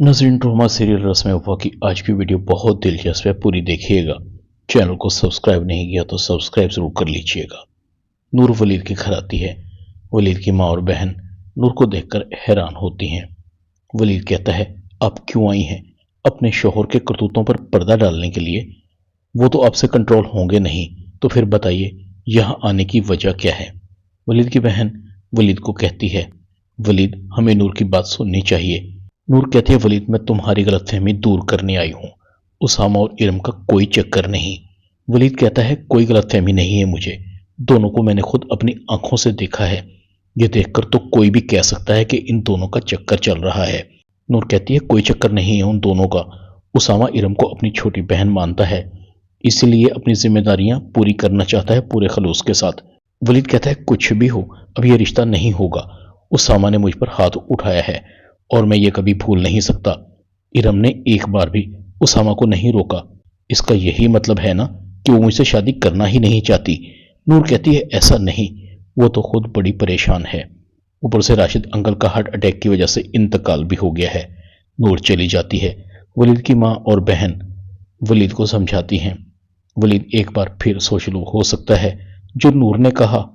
नाज़रीन, drama serial रस्म वफा की आज की वीडियो बहुत दिलचस्प है, पूरी देखिएगा। चैनल को सब्सक्राइब नहीं किया तो सब्सक्राइब जरूर कर लीजिएगा। नूर वलीद के घर आती है। वलीद की माँ और बहन नूर को देखकर हैरान होती हैं। वलीद कहता है, आप क्यों आई हैं? अपने शोहर के करतूतों पर पर्दा डालने के लिए? वो तो आपसे कंट्रोल होंगे नहीं, तो फिर बताइए यहाँ आने की वजह क्या है? वलीद की बहन वलीद को कहती है, वलीद, हमें नूर की बात सुननी चाहिए। नूर कहती है, वलीद, मैं तुम्हारी गलतफहमी दूर करने आई हूं। उसामा और इरम का कोई चक्कर नहीं। वलीद कहता है, कोई गलतफहमी नहीं है मुझे। दोनों को मैंने खुद अपनी आंखों से देखा है। ये देखकर तो कोई भी कह सकता है कि इन दोनों का चक्कर चल रहा है। नूर कहती है, कोई चक्कर नहीं है उन दोनों का। उसामा इरम को अपनी छोटी बहन मानता है, इसलिए अपनी जिम्मेदारियां पूरी करना चाहता है पूरे खलूस के साथ। वलीद कहता है, कुछ भी हो, अब यह रिश्ता नहीं होगा। उसामा ने मुझ पर हाथ उठाया है और मैं ये कभी भूल नहीं सकता। इरम ने एक बार भी उसामा को नहीं रोका। इसका यही मतलब है ना कि वो मुझसे शादी करना ही नहीं चाहती? नूर कहती है, ऐसा नहीं, वो तो खुद बड़ी परेशान है। ऊपर से राशिद अंकल का हार्ट अटैक की वजह से इंतकाल भी हो गया है। नूर चली जाती है। वलीद की माँ और बहन वलीद को समझाती हैं। वलीद एक बार फिर सोच लो, हो सकता है जो नूर ने कहा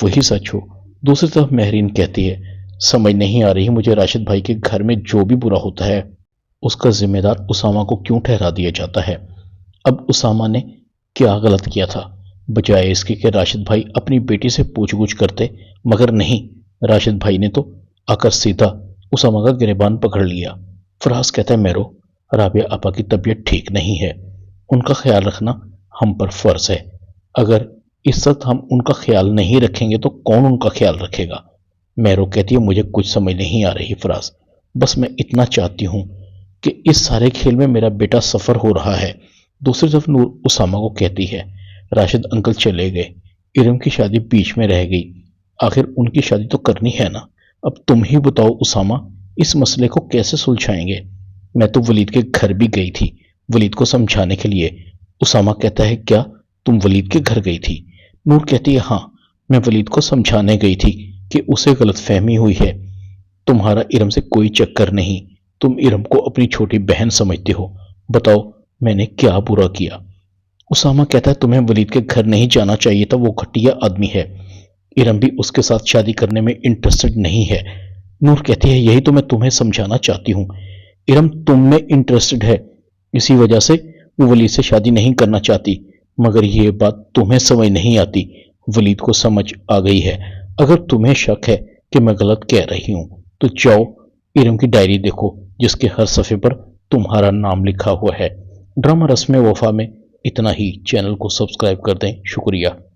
वही सच हो। दूसरी तरफ महरीन कहती है, समझ नहीं आ रही मुझे, राशिद भाई के घर में जो भी बुरा होता है उसका जिम्मेदार उसामा को क्यों ठहरा दिया जाता है? अब उसामा ने क्या गलत किया था? बजाय इसके कि राशिद भाई अपनी बेटी से पूछ-गूछ करते, मगर नहीं, राशिद भाई ने तो आकर सीधा उसामा का गिरबान पकड़ लिया। फराज कहता है, मेरो, राबिया आपा की तबीयत ठीक नहीं है, उनका ख्याल रखना हम पर फर्ज है। अगर इस वक्त हम उनका ख्याल नहीं रखेंगे तो कौन उनका ख्याल रखेगा? मैरो कहती है, मुझे कुछ समझ नहीं आ रही फराज, बस मैं इतना चाहती हूं कि इस सारे खेल में मेरा बेटा सफर हो रहा है। दूसरी तरफ नूर उसामा को कहती है, राशिद अंकल चले गए, इरम की शादी बीच में रह गई, आखिर उनकी शादी तो करनी है ना। अब तुम ही बताओ उसामा, इस मसले को कैसे सुलझाएंगे? मैं तो वलीद के घर भी गई थी वलीद को समझाने के लिए। उसामा कहता है, क्या तुम वलीद के घर गई थी? नूर कहती है, हाँ, मैं वलीद को समझाने गई थी कि उसे गलतफहमी हुई है। तुम्हारा इरम से कोई चक्कर नहीं, तुम इरम को अपनी छोटी बहन समझते हो। बताओ मैंने क्या बुरा किया? उसामा कहता है, तुम्हें वलीद के घर नहीं जाना चाहिए था, वो घटिया आदमी है। इरम भी उसके साथ शादी करने में इंटरेस्टेड नहीं है। नूर कहती है, यही तो मैं तुम्हें समझाना चाहती हूँ। इरम तुम में इंटरेस्टेड है, इसी वजह से वो वलीद से शादी नहीं करना चाहती, मगर ये बात तुम्हें समझ नहीं आती। वलीद को समझ आ गई है। अगर तुम्हें शक है कि मैं गलत कह रही हूं तो जाओ इरम की डायरी देखो, जिसके हर सफ़े पर तुम्हारा नाम लिखा हुआ है। ड्रामा रस्म वफा में इतना ही। चैनल को सब्सक्राइब कर दें। शुक्रिया।